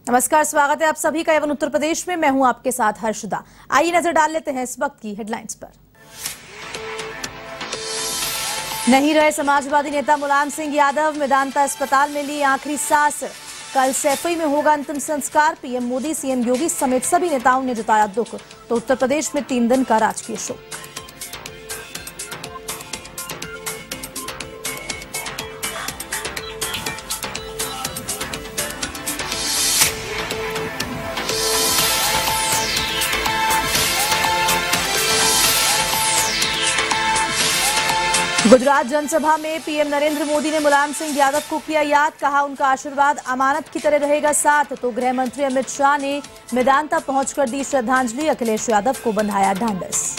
नमस्कार, स्वागत है आप सभी का एवन उत्तर प्रदेश में। मैं हूं आपके साथ हर्षदा। आइए नजर डाल लेते हैं इस वक्त की हेडलाइंस पर। नहीं रहे समाजवादी नेता मुलायम सिंह यादव, मेदांता अस्पताल में ली आखिरी सांस। कल सैफई में होगा अंतिम संस्कार। पीएम मोदी, सीएम योगी समेत सभी नेताओं ने जताया दुख। तो उत्तर प्रदेश में 3 दिन का राजकीय शोक। गुजरात जनसभा में पीएम नरेंद्र मोदी ने मुलायम सिंह यादव को किया याद। कहा उनका आशीर्वाद अमानत की तरह रहेगा साथ। तो गृह मंत्री अमित शाह ने मेदांता पहुंचकर दी श्रद्धांजलि। अखिलेश यादव को बंधाया ढांढस।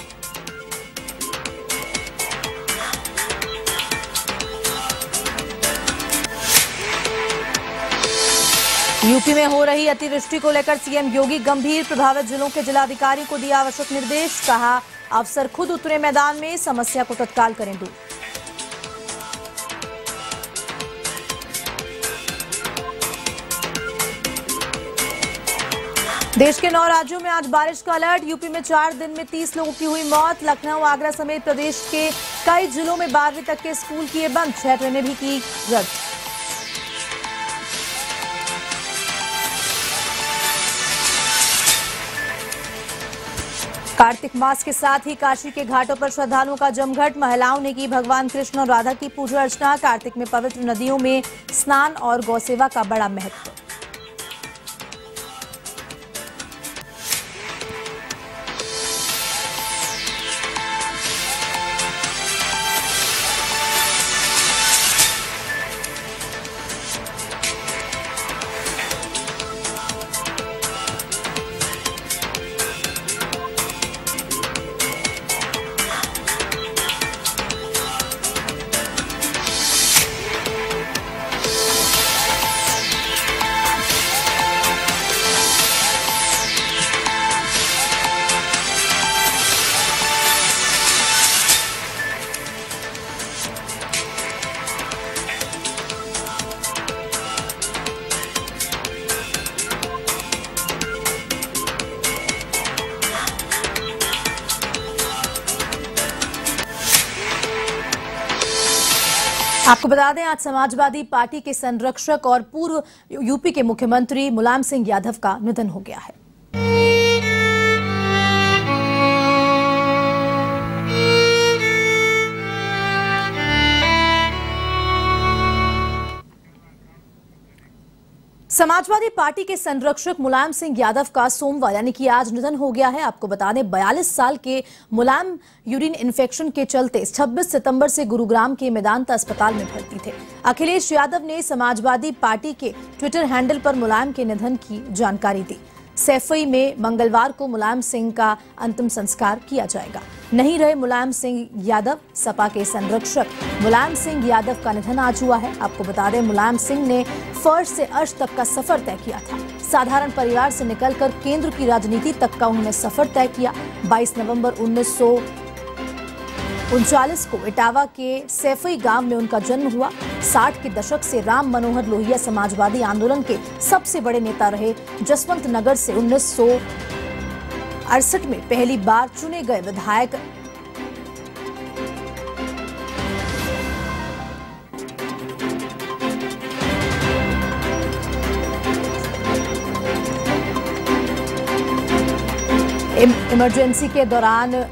यूपी में हो रही अतिवृष्टि को लेकर सीएम योगी गंभीर। प्रभावित जिलों के जिलाधिकारी को दिया आवश्यक निर्देश। कहा अफसर खुद उतरे मैदान में, समस्या को तत्काल करें दूर। देश के 9 राज्यों में आज बारिश का अलर्ट। यूपी में 4 दिन में 30 लोगों की हुई मौत। लखनऊ, आगरा समेत प्रदेश के कई जिलों में 12वीं तक के स्कूल किए बंद। 6 ट्रेनें भी की रद्द। कार्तिक मास के साथ ही काशी के घाटों पर श्रद्धालुओं का जमघट। महिलाओं ने की भगवान कृष्ण और राधा की पूजा अर्चना। कार्तिक में पवित्र नदियों में स्नान और गौसेवा का बड़ा महत्व। आपको बता दें, आज समाजवादी पार्टी के संरक्षक और पूर्व यूपी के मुख्यमंत्री मुलायम सिंह यादव का निधन हो गया है। समाजवादी पार्टी के संरक्षक मुलायम सिंह यादव का सोमवार यानी कि आज निधन हो गया है। आपको बता दें, 42 साल के मुलायम यूरिन इन्फेक्शन के चलते 26 सितंबर से गुरुग्राम के मेदांता अस्पताल में भर्ती थे। अखिलेश यादव ने समाजवादी पार्टी के ट्विटर हैंडल पर मुलायम के निधन की जानकारी दी। सैफई में मंगलवार को मुलायम सिंह का अंतिम संस्कार किया जाएगा। नहीं रहे मुलायम सिंह यादव। सपा के संरक्षक मुलायम सिंह यादव का निधन आज हुआ है। आपको बता दें, मुलायम सिंह ने फर्श से अर्श तक का सफर तय किया था। साधारण परिवार से निकलकर केंद्र की राजनीति तक का उन्होंने सफर तय किया। 22 नवंबर 1939 को इटावा के सैफई गांव में उनका जन्म हुआ। 60 के दशक से राम मनोहर लोहिया समाजवादी आंदोलन के सबसे बड़े नेता रहे। जसवंत नगर से 1968 में पहली बार चुने गए विधायक इमरजेंसी के दौरान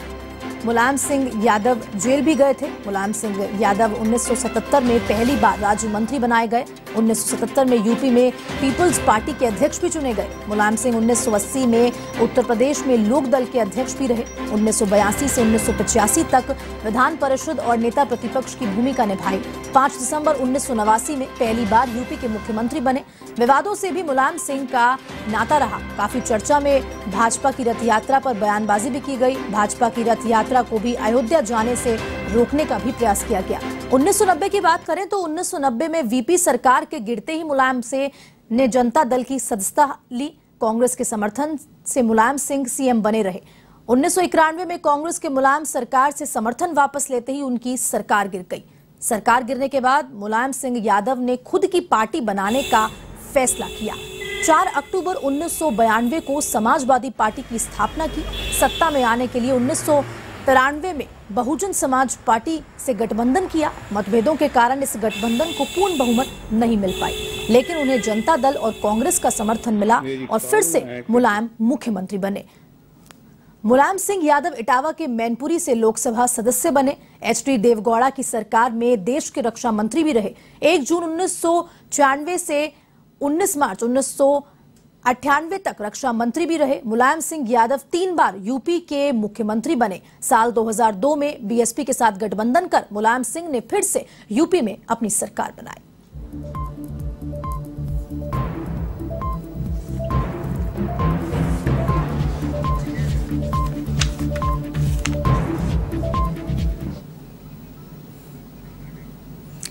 मुलायम सिंह यादव जेल भी गए थे। मुलायम सिंह यादव 1977 में पहली बार राज्य मंत्री बनाए गए। 1977 में यूपी में पीपल्स पार्टी के अध्यक्ष भी चुने गए। मुलायम सिंह 1980 में उत्तर प्रदेश में लोक दल के अध्यक्ष भी रहे। 1982 से 1985 तक विधान परिषद और नेता प्रतिपक्ष की भूमिका निभाई। 5 दिसंबर 1989 में पहली बार यूपी के मुख्यमंत्री बने। विवादों से भी मुलायम सिंह का नाता रहा। काफी चर्चा में भाजपा की रथ यात्रा पर बयानबाजी भी की गई। भाजपा की रथ यात्रा को भी अयोध्या जाने से रोकने का भी प्रयास किया गया। 1990 की बात करें तो 1990 में वीपी सरकार के गिरते ही मुलायम सिंह ने जनता दल की सदस्यता ली। कांग्रेस के समर्थन से मुलायम सिंह सीएम बने रहे। 1991 में कांग्रेस के मुलायम सरकार से समर्थन वापस लेते ही उनकी सरकार गिर गई। सरकार गिरने के बाद मुलायम सिंह यादव ने खुद की पार्टी बनाने का फैसला किया। 4 अक्टूबर 1992 को समाजवादी पार्टी की स्थापना की। सत्ता में आने के लिए 1993 में बहुजन समाज पार्टी से गठबंधन किया। मतभेदों के कारण इस गठबंधन को पूर्ण बहुमत नहीं मिल पाई, लेकिन उन्हें जनता दल और कांग्रेस का समर्थन मिला और फिर से मुलायम मुख्यमंत्री बने। मुलायम सिंह यादव इटावा के मैनपुरी से लोकसभा सदस्य बने। एच.डी. देवगौड़ा की सरकार में देश के रक्षा मंत्री भी रहे। 1 जून 1996 से 19 मार्च 1998 तक रक्षा मंत्री भी रहे। मुलायम सिंह यादव 3 बार यूपी के मुख्यमंत्री बने। साल 2002 में बीएसपी के साथ गठबंधन कर मुलायम सिंह ने फिर से यूपी में अपनी सरकार बनाई।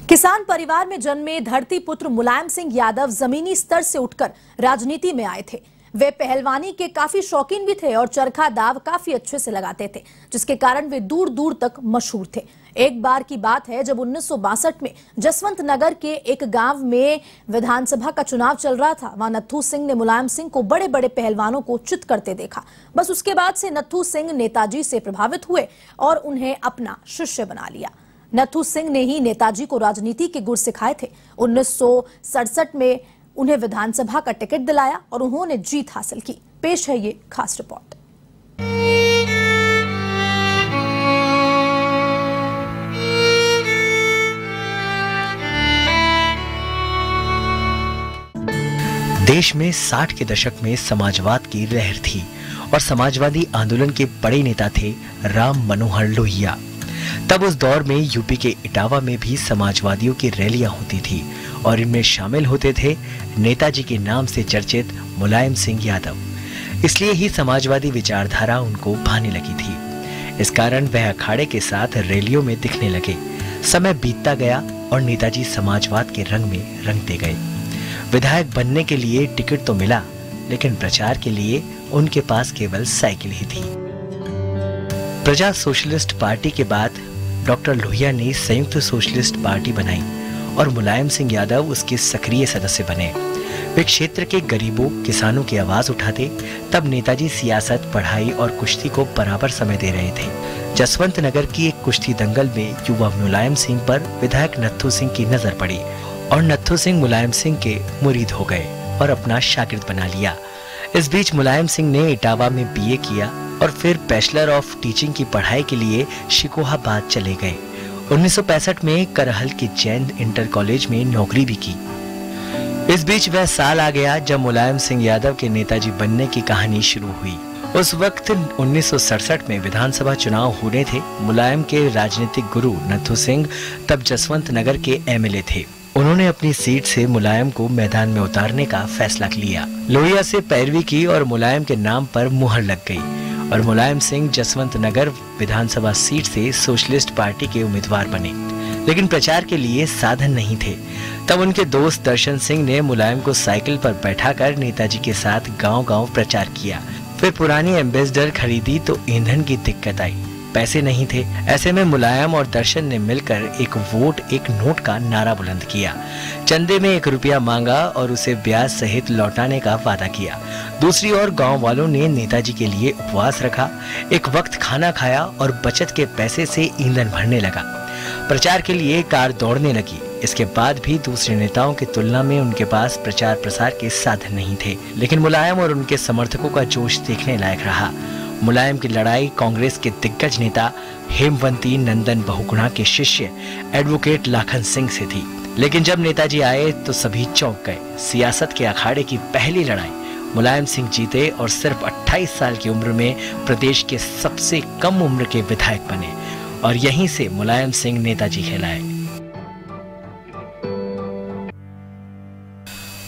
किसान परिवार में जन्मे धरती पुत्र मुलायम सिंह यादव जमीनी स्तर से उठकर राजनीति में आए थे। वे पहलवानी के काफी शौकीन भी थे और चरखा दाव काफी अच्छे से लगाते थे, जिसके कारण वे दूर दूर तक मशहूर थे। एक बार की बात है जब 1962 में जसवंत नगर के एक गांव में विधानसभा का चुनाव चल रहा था। वहां नत्थू सिंह ने मुलायम सिंह को बड़े बड़े पहलवानों को चित करते देखा। बस उसके बाद से नत्थू सिंह नेताजी से प्रभावित हुए और उन्हें अपना शिष्य बना लिया। नत्थू सिंह ने ही नेताजी को राजनीति के गुर सिखाए थे। 1967 में उन्हें विधानसभा का टिकट दिलाया और उन्होंने जीत हासिल की। पेश है ये खास रिपोर्ट। देश में 60 के दशक में समाजवाद की लहर थी और समाजवादी आंदोलन के बड़े नेता थे राम मनोहर लोहिया। तब उस दौर में यूपी के इटावा में भी समाजवादियों की रैलियां होती थी और इनमें शामिल होते थे नेताजी के नाम से चर्चित मुलायम सिंह यादव। इसलिए ही समाजवादी विचारधारा उनको भाने लगी थी। इस कारण वह अखाड़े के साथ रैलियों में दिखने लगे। समय बीतता गया और नेताजी समाजवाद के रंग में रंगते गए। विधायक बनने के लिए टिकट तो मिला, लेकिन प्रचार के लिए उनके पास केवल साइकिल ही थी। प्रजा सोशलिस्ट पार्टी के बाद डॉक्टर लोहिया ने संयुक्त सोशलिस्ट पार्टी बनाई और मुलायम सिंह यादव उसके सक्रिय सदस्य बने। वे क्षेत्र के गरीबों किसानों की आवाज उठाते। तब नेताजी सियासत, पढ़ाई और कुश्ती को बराबर समय दे रहे थे। जसवंत नगर की एक कुश्ती दंगल में युवा मुलायम सिंह पर विधायक नत्थू सिंह की नजर पड़ी और नत्थू सिंह मुलायम सिंह के मुरीद हो गए और अपना शागिर्द बना लिया। इस बीच मुलायम सिंह ने इटावा में बीए किया और फिर बैचलर ऑफ टीचिंग की पढ़ाई के लिए शिकोहाबाद चले गए। 1965 में करहल के जैन इंटर कॉलेज में नौकरी भी की। इस बीच वह साल आ गया जब मुलायम सिंह यादव के नेताजी बनने की कहानी शुरू हुई। उस वक्त 1967 में विधानसभा चुनाव होने थे। मुलायम के राजनीतिक गुरु नत्थू सिंह तब जसवंत नगर के एमएलए थे। उन्होंने अपनी सीट से मुलायम को मैदान में उतारने का फैसला लिया। लोहिया से पैरवी की और मुलायम के नाम पर मुहर लग गई और मुलायम सिंह जसवंत नगर विधानसभा सीट से सोशलिस्ट पार्टी के उम्मीदवार बने, लेकिन प्रचार के लिए साधन नहीं थे। तब उनके दोस्त दर्शन सिंह ने मुलायम को साइकिल पर बैठाकर नेताजी के साथ गांव-गांव प्रचार किया। फिर पुरानी एम्बेसडर खरीदी तो ईंधन की दिक्कत आई, पैसे नहीं थे। ऐसे में मुलायम और दर्शन ने मिलकर एक वोट एक नोट का नारा बुलंद किया। चंदे में 1 रुपया मांगा और उसे ब्याज सहित लौटाने का वादा किया। दूसरी ओर गांव वालों ने नेताजी के लिए उपवास रखा, एक वक्त खाना खाया और बचत के पैसे से ईंधन भरने लगा। प्रचार के लिए कार दौड़ने लगी। इसके बाद भी दूसरे नेताओं की तुलना में उनके पास प्रचार प्रसार के साधन नहीं थे, लेकिन मुलायम और उनके समर्थकों का जोश देखने लायक रहा। मुलायम की लड़ाई कांग्रेस के दिग्गज नेता हेमवंती नंदन बहुगुणा के शिष्य एडवोकेट लाखन सिंह से थी। लेकिन जब नेताजी आए तो सभी चौंक गए। सियासत के अखाड़े की पहली लड़ाई मुलायम सिंह जीते और सिर्फ 28 साल की उम्र में प्रदेश के सबसे कम उम्र के विधायक बने और यहीं से मुलायम सिंह नेताजी कहलाए।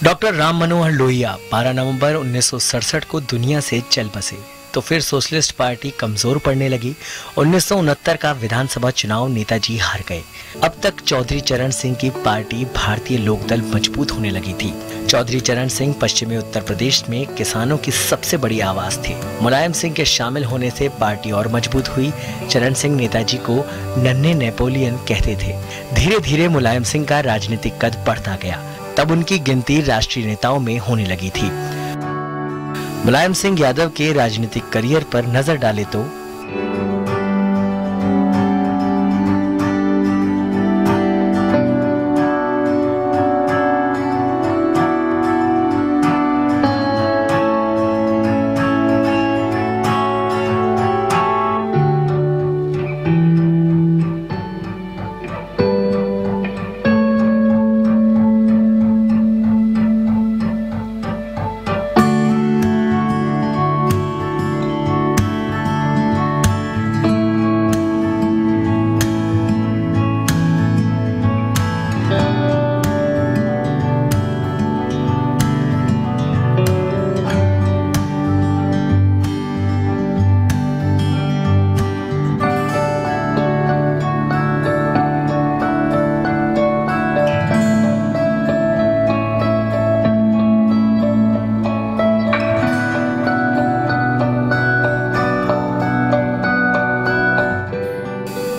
डॉक्टर राम मनोहर लोहिया 12 नवंबर 1967 को दुनिया से चल बसे तो फिर सोशलिस्ट पार्टी कमजोर पड़ने लगी। 1969 का विधानसभा चुनाव नेताजी हार गए। अब तक चौधरी चरण सिंह की पार्टी भारतीय लोकदल मजबूत होने लगी थी। चौधरी चरण सिंह पश्चिमी उत्तर प्रदेश में किसानों की सबसे बड़ी आवाज थे। मुलायम सिंह के शामिल होने से पार्टी और मजबूत हुई। चरण सिंह नेताजी को नन्हे नेपोलियन कहते थे। धीरे धीरे मुलायम सिंह का राजनीतिक कद बढ़ता गया। तब उनकी गिनती राष्ट्रीय नेताओं में होने लगी थी। मुलायम सिंह यादव के राजनीतिक करियर पर नजर डाले तो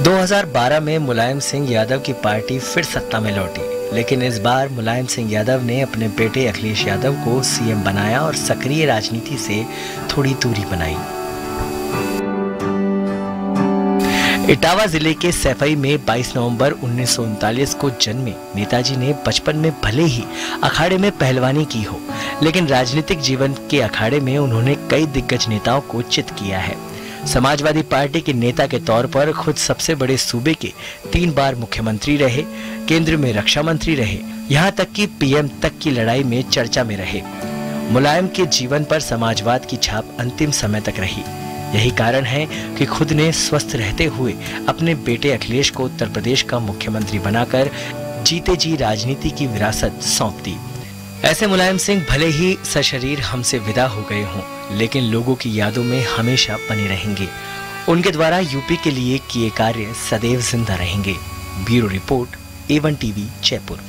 2012 में मुलायम सिंह यादव की पार्टी फिर सत्ता में लौटी, लेकिन इस बार मुलायम सिंह यादव ने अपने बेटे अखिलेश यादव को सीएम बनाया और सक्रिय राजनीति से थोड़ी दूरी बनाई। इटावा जिले के सैफई में 22 नवंबर 1939 को जन्मे नेताजी ने बचपन में भले ही अखाड़े में पहलवानी की हो, लेकिन राजनीतिक जीवन के अखाड़े में उन्होंने कई दिग्गज नेताओं को चित किया है। समाजवादी पार्टी के नेता के तौर पर खुद सबसे बड़े सूबे के 3 बार मुख्यमंत्री रहे, केंद्र में रक्षा मंत्री रहे, यहाँ तक कि पीएम तक की लड़ाई में चर्चा में रहे। मुलायम के जीवन पर समाजवाद की छाप अंतिम समय तक रही। यही कारण है कि खुद ने स्वस्थ रहते हुए अपने बेटे अखिलेश को उत्तर प्रदेश का मुख्यमंत्री बनाकर जीते जी राजनीति की विरासत सौंप दी। ऐसे मुलायम सिंह भले ही सशरीर हमसे विदा हो गए हों, लेकिन लोगों की यादों में हमेशा बने रहेंगे। उनके द्वारा यूपी के लिए किए कार्य सदैव जिंदा रहेंगे। Bureau report, A1 TV, Jaipur.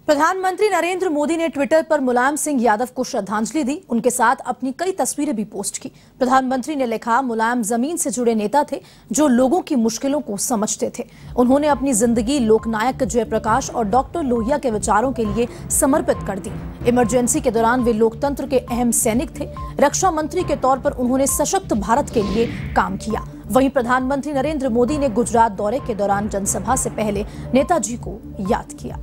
प्रधानमंत्री नरेंद्र मोदी ने ट्विटर पर मुलायम सिंह यादव को श्रद्धांजलि दी। उनके साथ अपनी कई तस्वीरें भी पोस्ट की। प्रधानमंत्री ने लिखा, मुलायम जमीन से जुड़े नेता थे जो लोगों की मुश्किलों को समझते थे। उन्होंने अपनी जिंदगी लोकनायक जयप्रकाश और डॉक्टर लोहिया के विचारों के लिए समर्पित कर दी। इमरजेंसी के दौरान वे लोकतंत्र के अहम सैनिक थे। रक्षा मंत्री के तौर पर उन्होंने सशक्त भारत के लिए काम किया। वहीं प्रधानमंत्री नरेंद्र मोदी ने गुजरात दौरे के दौरान जनसभा से पहले नेताजी को याद किया।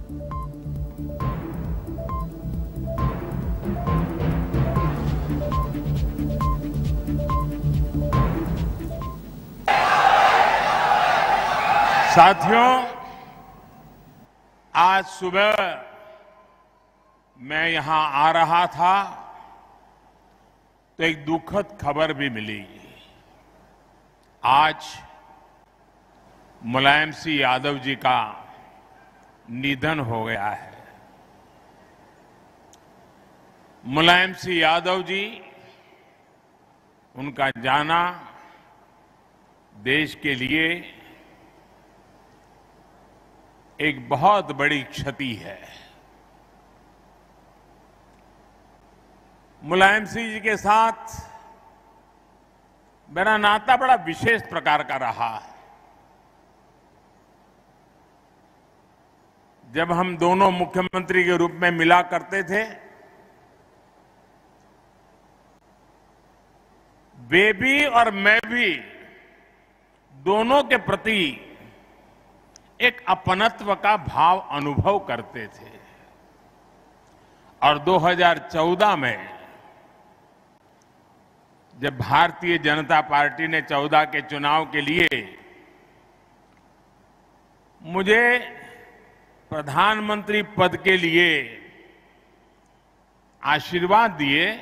साथियों, आज सुबह मैं यहां आ रहा था तो एक दुखद खबर भी मिली। आज मुलायम सिंह यादव जी का निधन हो गया है। मुलायम सिंह यादव जी, उनका जाना देश के लिए एक बहुत बड़ी क्षति है। मुलायम सिंह जी के साथ मेरा नाता बड़ा विशेष प्रकार का रहा है। जब हम दोनों मुख्यमंत्री के रूप में मिला करते थे, वे भी और मैं भी दोनों के प्रति एक अपनत्व का भाव अनुभव करते थे। और 2014 में जब भारतीय जनता पार्टी ने 14 के चुनाव के लिए मुझे प्रधानमंत्री पद के लिए आशीर्वाद दिए,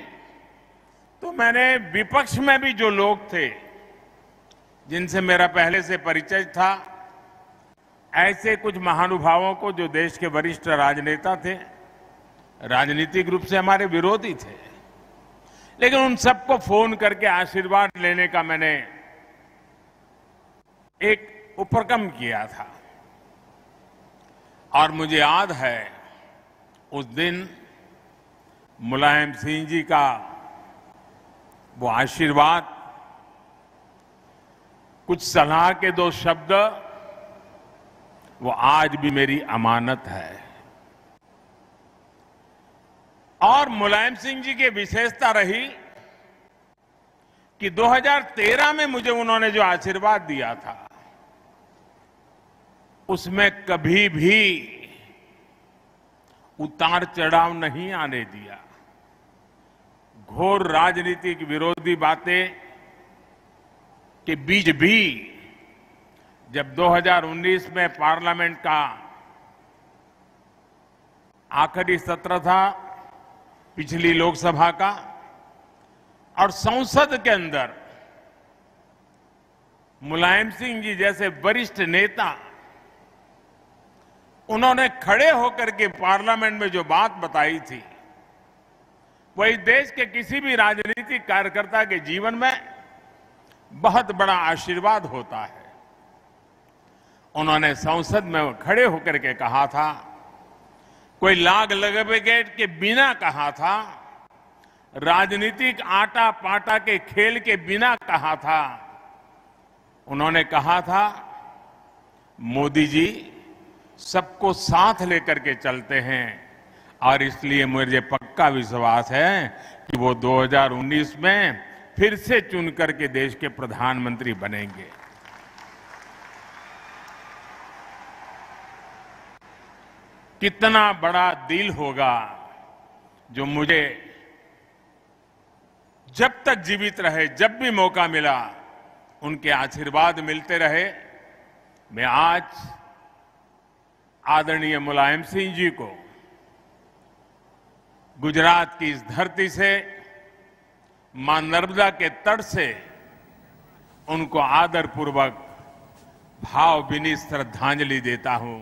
तो मैंने विपक्ष में भी जो लोग थे जिनसे मेरा पहले से परिचय था, ऐसे कुछ महानुभावों को जो देश के वरिष्ठ राजनेता थे, राजनीतिक रूप से हमारे विरोधी थे, लेकिन उन सबको फोन करके आशीर्वाद लेने का मैंने एक उपक्रम किया था। और मुझे याद है उस दिन मुलायम सिंह जी का वो आशीर्वाद, कुछ सलाह के 2 शब्द वो आज भी मेरी अमानत है। और मुलायम सिंह जी की विशेषता रही कि 2013 में मुझे उन्होंने जो आशीर्वाद दिया था, उसमें कभी भी उतार चढ़ाव नहीं आने दिया। घोर राजनीतिक विरोधी बातें के बीच भी जब 2019 में पार्लियामेंट का आखिरी सत्र था, पिछली लोकसभा का, और संसद के अंदर मुलायम सिंह जी जैसे वरिष्ठ नेता, उन्होंने खड़े होकर के पार्लियामेंट में जो बात बताई थी, वही देश के किसी भी राजनीतिक कार्यकर्ता के जीवन में बहुत बड़ा आशीर्वाद होता है। उन्होंने संसद में खड़े होकर के कहा था, कोई लाग लपेट के बिना कहा था, राजनीतिक आटा पाटा के खेल के बिना कहा था। उन्होंने कहा था, मोदी जी सबको साथ लेकर के चलते हैं, और इसलिए मुझे पक्का विश्वास है कि वो 2019 में फिर से चुन करके देश के प्रधानमंत्री बनेंगे। कितना बड़ा दिल होगा जो मुझे जब तक जीवित रहे, जब भी मौका मिला, उनके आशीर्वाद मिलते रहे। मैं आज आदरणीय मुलायम सिंह जी को गुजरात की इस धरती से, मां नर्मदा के तट से उनको आदरपूर्वक भावभीनी श्रद्धांजलि देता हूं।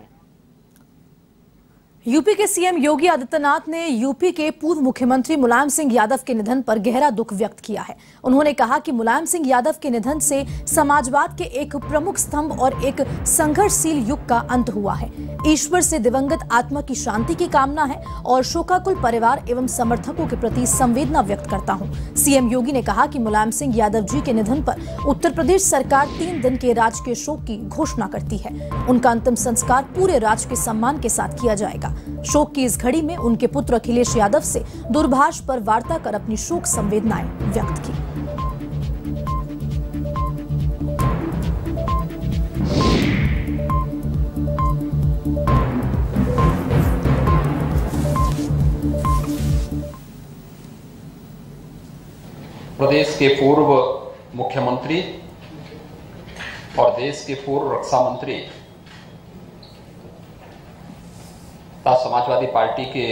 यूपी के सीएम योगी आदित्यनाथ ने यूपी के पूर्व मुख्यमंत्री मुलायम सिंह यादव के निधन पर गहरा दुख व्यक्त किया है। उन्होंने कहा कि मुलायम सिंह यादव के निधन से समाजवाद के एक प्रमुख स्तंभ और एक संघर्षशील युग का अंत हुआ है। ईश्वर से दिवंगत आत्मा की शांति की कामना है और शोकाकुल परिवार एवं समर्थकों के प्रति संवेदना व्यक्त करता हूं। सीएम योगी ने कहा कि मुलायम सिंह यादव जी के निधन पर उत्तर प्रदेश सरकार 3 दिन के राजकीय शोक की घोषणा करती है। उनका अंतिम संस्कार पूरे राज के सम्मान के साथ किया जाएगा। शोक की इस घड़ी में उनके पुत्र अखिलेश यादव से दूरभाष पर वार्ता कर अपनी शोक संवेदनाएं व्यक्त की। प्रदेश के पूर्व मुख्यमंत्री और देश के पूर्व रक्षा मंत्री तथा समाजवादी पार्टी के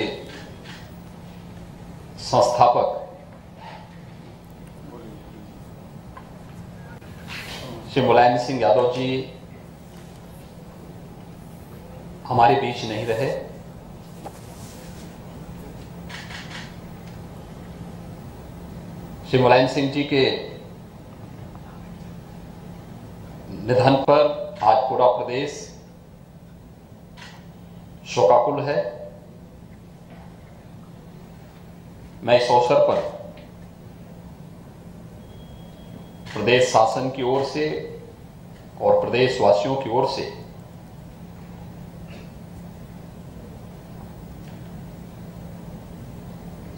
संस्थापक श्री मुलायम सिंह यादव जी हमारे बीच नहीं रहे। श्री मुलायम सिंह जी के निधन पर आज पूरा प्रदेश शोकाकुल है। मैं इस अवसर पर प्रदेश शासन की ओर से और प्रदेशवासियों की ओर से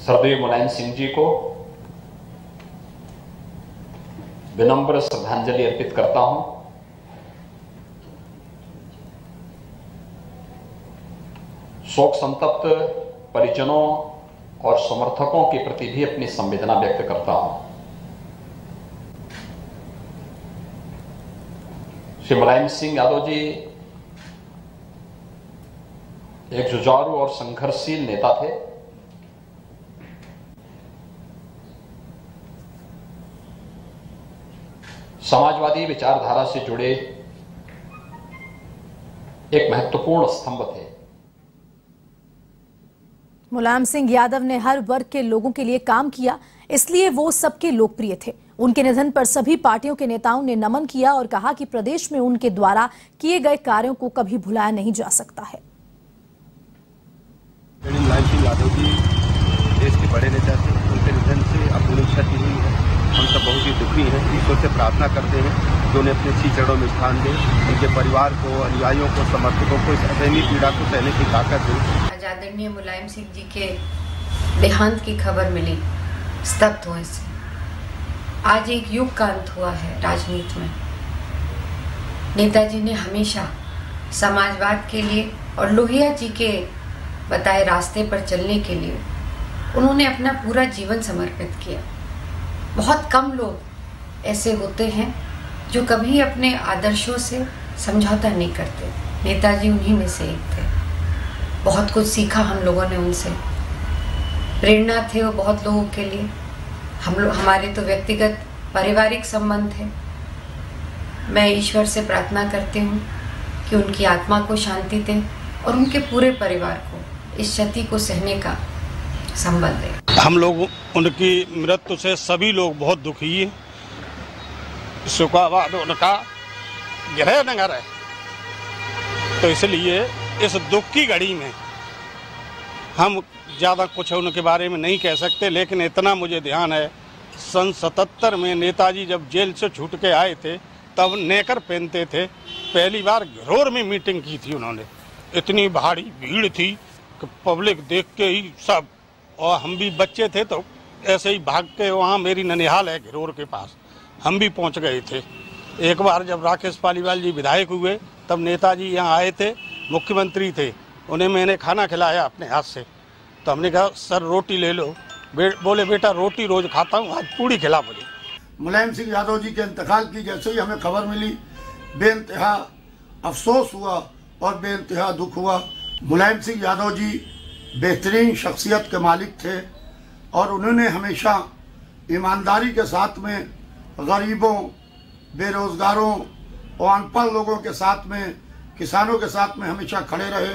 स्वर्गीय मुलायम सिंह जी को विनम्र श्रद्धांजलि अर्पित करता हूं। शोक संतप्त परिजनों और समर्थकों के प्रति भी अपनी संवेदना व्यक्त करता हूं। श्री मुलायम सिंह यादव जी एक जुझारू और संघर्षशील नेता थे। समाजवादी विचारधारा से जुड़े एक महत्वपूर्ण स्तंभ थे। मुलायम सिंह यादव ने हर वर्ग के लोगों के लिए काम किया, इसलिए वो सबके लोकप्रिय थे। उनके निधन पर सभी पार्टियों के नेताओं ने नमन किया और कहा कि प्रदेश में उनके द्वारा किए गए कार्यों को कभी भुलाया नहीं जा सकता है। मुलायम सिंह यादव जी देश के बड़े नेता थे। उनके निधन से अपूर्व क्षति हुई है। हम सब बहुत ही दुखी हैं। ईश्वर से प्रार्थना करते हैं कि उन्हें अपने सी चरणों में स्थान दें, उनके परिवार को, अनुयायियों को, समर्थकों को इस असहनीय पीड़ा को सहने की ताकत दें। आदरणीय मुलायम सिंह जी के देहांत की खबर मिली, स्तब्ध हुए से। आज एक युग का अंत हुआ है राजनीति में। नेताजी ने हमेशा समाजवाद के लिए और लोहिया जी के बताए रास्ते पर चलने के लिए उन्होंने अपना पूरा जीवन समर्पित किया। बहुत कम लोग ऐसे होते हैं जो कभी अपने आदर्शों से समझौता नहीं करते। नेताजी उन्हीं में से एक थे। बहुत कुछ सीखा हम लोगों ने उनसे, प्रेरणा थे वो बहुत लोगों के लिए। हमारे तो व्यक्तिगत पारिवारिक संबंध थे। मैं ईश्वर से प्रार्थना करती हूँ कि उनकी आत्मा को शांति दे और उनके पूरे परिवार को इस क्षति को सहने का संबल दे। हम लोग उनकी मृत्यु से सभी लोग बहुत दुखी हैं। सुखावाद उनका गृह नगर है, तो इसलिए इस दुख की घड़ी में हम ज़्यादा कुछ उनके बारे में नहीं कह सकते, लेकिन इतना मुझे ध्यान है, सन 77 में नेताजी जब जेल से छूट के आए थे तब नेकर पहनते थे। पहली बार घरोर में मीटिंग की थी उन्होंने। इतनी भारी भीड़ थी कि पब्लिक देख के ही सब, और हम भी बच्चे थे तो ऐसे ही भाग के वहाँ, मेरी ननिहाल है घरोर के पास, हम भी पहुँच गए थे। एक बार जब राकेश पालीवाल जी विधायक हुए तब नेताजी यहाँ आए थे, मुख्यमंत्री थे, उन्हें मैंने खाना खिलाया अपने हाथ से। तो हमने कहा सर रोटी ले लो, बोले बेटा रोटी रोज खाता हूँ, आज पूड़ी खिला मुझे। मुलायम सिंह यादव जी के इंतकाल की जैसे ही हमें खबर मिली, बेइंतहा अफसोस हुआ और बेइंतहा दुख हुआ। मुलायम सिंह यादव जी बेहतरीन शख्सियत के मालिक थे और उन्होंने हमेशा ईमानदारी के साथ में गरीबों, बेरोजगारों और अनपढ़ लोगों के साथ में, किसानों के साथ में हमेशा खड़े रहे।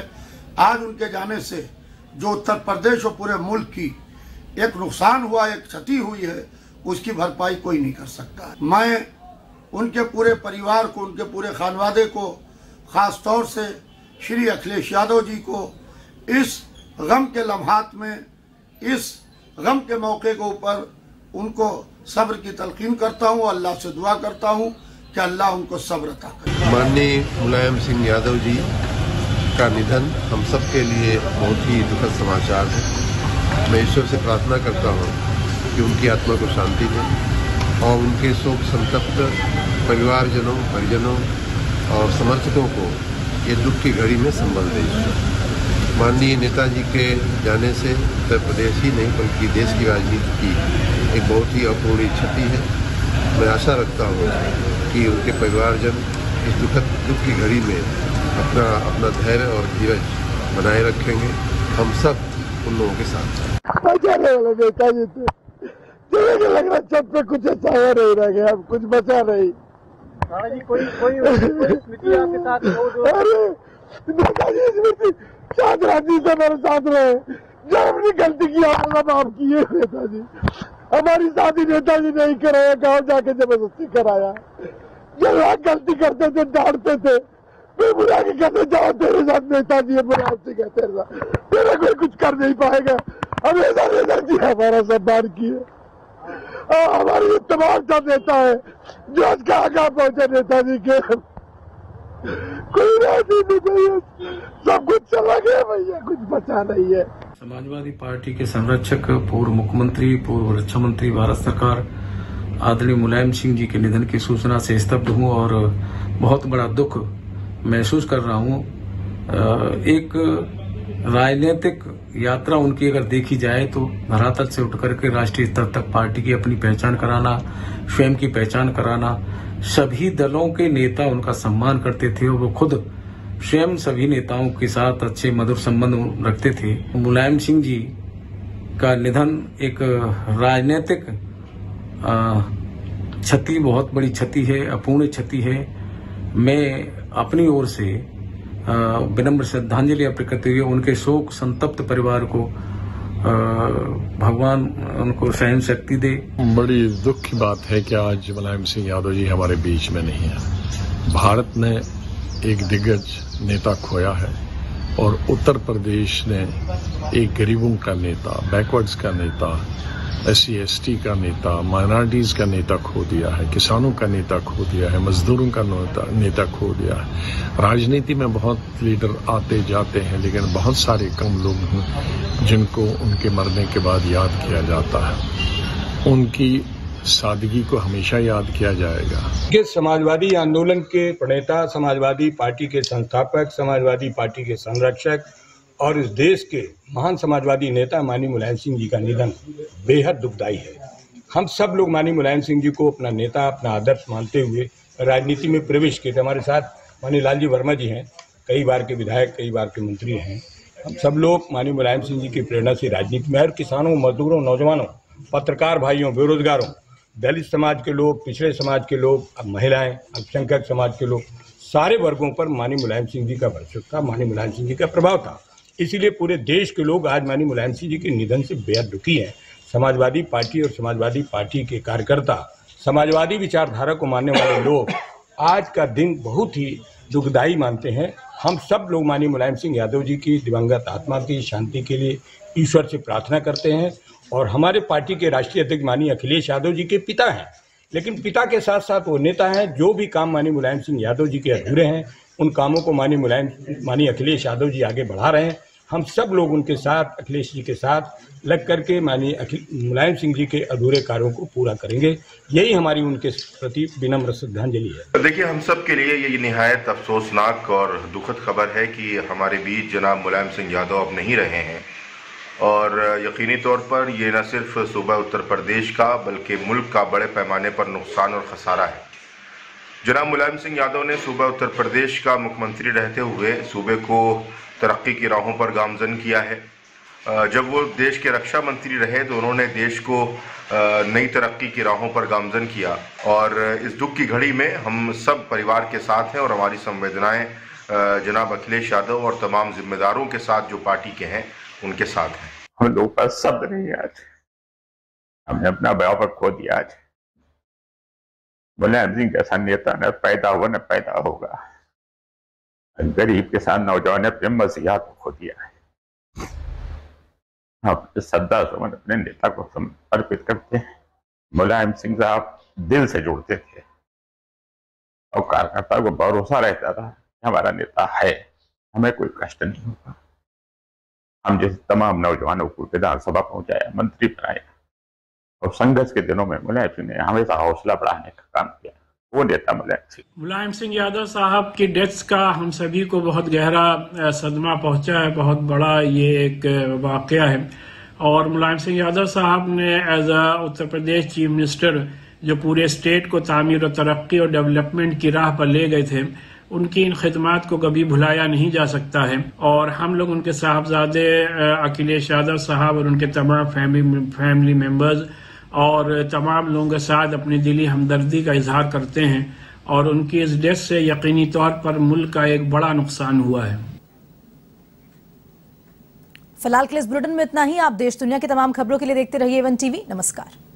आज उनके जाने से जो उत्तर प्रदेश और पूरे मुल्क की एक नुकसान हुआ, एक क्षति हुई है, उसकी भरपाई कोई नहीं कर सकता। मैं उनके पूरे परिवार को, उनके पूरे खानवादे को, ख़ास तौर से श्री अखिलेश यादव जी को इस गम के लम्हात में, इस गम के मौके के ऊपर उनको सब्र की तलकीन करता हूँ। अल्लाह से दुआ करता हूँ कि अल्लाह उनको सब्र अता करे। माननीय मुलायम सिंह यादव जी का निधन हम सब के लिए बहुत ही दुखद समाचार है। मैं ईश्वर से प्रार्थना करता हूँ कि उनकी आत्मा को शांति दें और उनके शोक संतप्त परिवारजनों, परिजनों और समर्थकों को ये दुख की घड़ी में संबल दें। माननीय नेताजी के जाने से उत्तर प्रदेश ही नहीं बल्कि देश की राजनीति की एक बहुत ही अपूर्णीय क्षति है। मैं आशा रखता हूँ कि उनके परिवारजन इस दुख की घड़ी में अपना धैर्य और धीरज बनाए रखेंगे। हम सब उन लोगों के साथ नेताजी थे, लग रहा सब पे कुछ अच्छा हो नहीं रह गया, अब कुछ बचा नहीं। कोई स्मृति आपके साथ हो? अरे नेताजी स्मृति साथ राजी से मेरे साथ रहे, जो हमने गलती किया मतलब आप किए। नेताजी हमारी शादी नेताजी नहीं कराया, गाँव जाके जबरदस्ती कराया। जो लोग गलती करते थे डांटते थे, फिर बुला के कहते जाओ तेरे साथ नेताजी है, बुला से कहते तेरा कोई कुछ कर नहीं पाएगा। हमेशा नेताजी हमारा सम्मान किए, हमारी तमाम सा नेता है जो आज का आगा पहुंचे नेताजी के। कोई राजनीति नहीं है, सब कुछ चला गया भैया, कुछ बचा नहीं है। समाजवादी पार्टी के संरक्षक, पूर्व मुख्यमंत्री, पूर्व रक्षा मंत्री भारत सरकार आदरणीय मुलायम सिंह जी के निधन की सूचना से स्तब्ध हूँ और बहुत बड़ा दुख महसूस कर रहा हूँ। एक राजनीतिक यात्रा उनकी अगर देखी जाए तो धरातल से उठकर के राष्ट्रीय स्तर तक पार्टी की अपनी पहचान कराना, स्वयं की पहचान कराना, सभी दलों के नेता उनका सम्मान करते थे और वो खुद स्वयं सभी नेताओं के साथ अच्छे मधुर संबंध रखते थे। मुलायम सिंह जी का निधन एक राजनीतिक क्षति, बहुत बड़ी क्षति है, अपूर्ण क्षति है। मैं अपनी ओर से विनम्र श्रद्धांजलि अर्पित करते हुए उनके शोक संतप्त परिवार को भगवान उनको सहन शक्ति दे। बड़ी दुख की बात है कि आज मुलायम सिंह यादव जी हमारे बीच में नहीं है। भारत ने एक दिग्गज नेता खोया है और उत्तर प्रदेश ने एक गरीबों का नेता, बैकवर्ड्स का नेता SC/ST का नेता, माइनॉरिटीज का नेता खो दिया है, किसानों का नेता खो दिया है, मजदूरों का नेता खो दिया है। राजनीति में बहुत लीडर आते जाते हैं, लेकिन बहुत सारे कम लोग हैं जिनको उनके मरने के बाद याद किया जाता है। उनकी सादगी को हमेशा याद किया जाएगा। कि समाजवादी आंदोलन के प्रणेता, समाजवादी पार्टी के संस्थापक, समाजवादी पार्टी के संरक्षक और इस देश के महान समाजवादी नेता माननीय मुलायम सिंह जी का निधन बेहद दुखदायी है। हम सब लोग माननीय मुलायम सिंह जी को अपना नेता, अपना आदर्श मानते हुए राजनीति में प्रवेश किए थे। हमारे साथ माननीय लालजी वर्मा जी हैं, कई बार के विधायक, कई बार के मंत्री हैं। हम सब लोग माननीय मुलायम सिंह जी की प्रेरणा से राजनीति में, और किसानों, मजदूरों, नौजवानों, पत्रकार भाइयों, बेरोजगारों, दलित समाज के लोग, पिछड़े समाज के लोग, महिलाएं, अल्पसंख्यक समाज के लोग, सारे वर्गों पर माननीय मुलायम सिंह जी का वर्चस्व था, माननीय मुलायम सिंह जी का प्रभाव था। इसीलिए पूरे देश के लोग आज माननीय मुलायम सिंह जी के निधन से बेहद दुखी हैं। समाजवादी पार्टी और समाजवादी पार्टी के कार्यकर्ता, समाजवादी विचारधारा को मानने वाले लोग आज का दिन बहुत ही दुखदायी मानते हैं। हम सब लोग माननीय मुलायम सिंह यादव जी की दिवंगत आत्मा की शांति के लिए ईश्वर से प्रार्थना करते हैं। और हमारे पार्टी के राष्ट्रीय अध्यक्ष माननीय अखिलेश यादव जी के पिता हैं, लेकिन पिता के साथ साथ वो नेता हैं। जो भी काम माननीय मुलायम सिंह यादव जी के अधूरे हैं, उन कामों को माननीय अखिलेश यादव जी आगे बढ़ा रहे हैं। हम सब लोग उनके साथ, अखिलेश जी के साथ लग करके माननीय मुलायम सिंह जी के अधूरे कार्यों को पूरा करेंगे। यही हमारी उनके प्रति विनम्र श्रद्धांजलि है। देखिए, हम सब के लिए ये निहायत अफसोसनाक और दुखद खबर है कि हमारे बीच जनाब मुलायम सिंह यादव अब नहीं रहे हैं। और यकीनी तौर पर ये न सिर्फ सूबा उत्तर प्रदेश का बल्कि मुल्क का बड़े पैमाने पर नुकसान और खसारा है। जनाब मुलायम सिंह यादव ने सूबा उत्तर प्रदेश का मुख्यमंत्री रहते हुए सूबे को तरक्की की राहों पर गामजन किया है। जब वो देश के रक्षा मंत्री रहे तो उन्होंने देश को नई तरक्की की राहों पर गामजन किया। और इस दुख की घड़ी में हम सब परिवार के साथ हैं और हमारी संवेदनाएं जनाब अखिलेश यादव और तमाम जिम्मेदारों के साथ जो पार्टी के हैं उनके साथ हैं। हम लोग का शब्द नहीं है। आज हमने अपना व्यापक खो दिया। आज मुलायम सिंह जैसा नेता न पैदा हुआ न पैदा होगा। गरीब किसान, नौजवान ने अपने मसीहा को खो दिया है। हम श्रद्धा सुमन अपने नेता को समर्पित करते हैं। मुलायम सिंह साहब दिल से जुड़ते थे और कार्यकर्ता को भरोसा रहता था हमारा नेता है, हमें कोई कष्ट नहीं होगा। हम जैसे तमाम नौजवानों को विधानसभा पहुंचाया, मंत्री बनाया और संघर्ष के दिनों में मुलायम सिंह ने हमेशा हौसला बढ़ाने का काम किया। वो नेता मुलायम सिंह यादव साहब की डेथ का हम सभी को बहुत गहरा सदमा पहुंचा है। बहुत बड़ा ये एक वाकया है। और मुलायम सिंह यादव साहब ने as a Uttar Pradesh chief minister जो पूरे स्टेट को तामीर और तरक्की और डेवलपमेंट की राह पर ले गए थे, उनकी इन खिदमात को कभी भुलाया नहीं जा सकता है। और हम लोग उनके साहबजादे अखिलेश यादव साहब और उनके तमाम फैमिली मेंबर्स और तमाम लोगों के साथ अपनी दिली हमदर्दी का इजहार करते हैं। और उनकी इस डेथ से यकीनी तौर पर मुल्क का एक बड़ा नुकसान हुआ है। फिलहाल के इस बुलेटिन में इतना ही। आप देश दुनिया की तमाम खबरों के लिए देखते रहिए A1 TV। नमस्कार।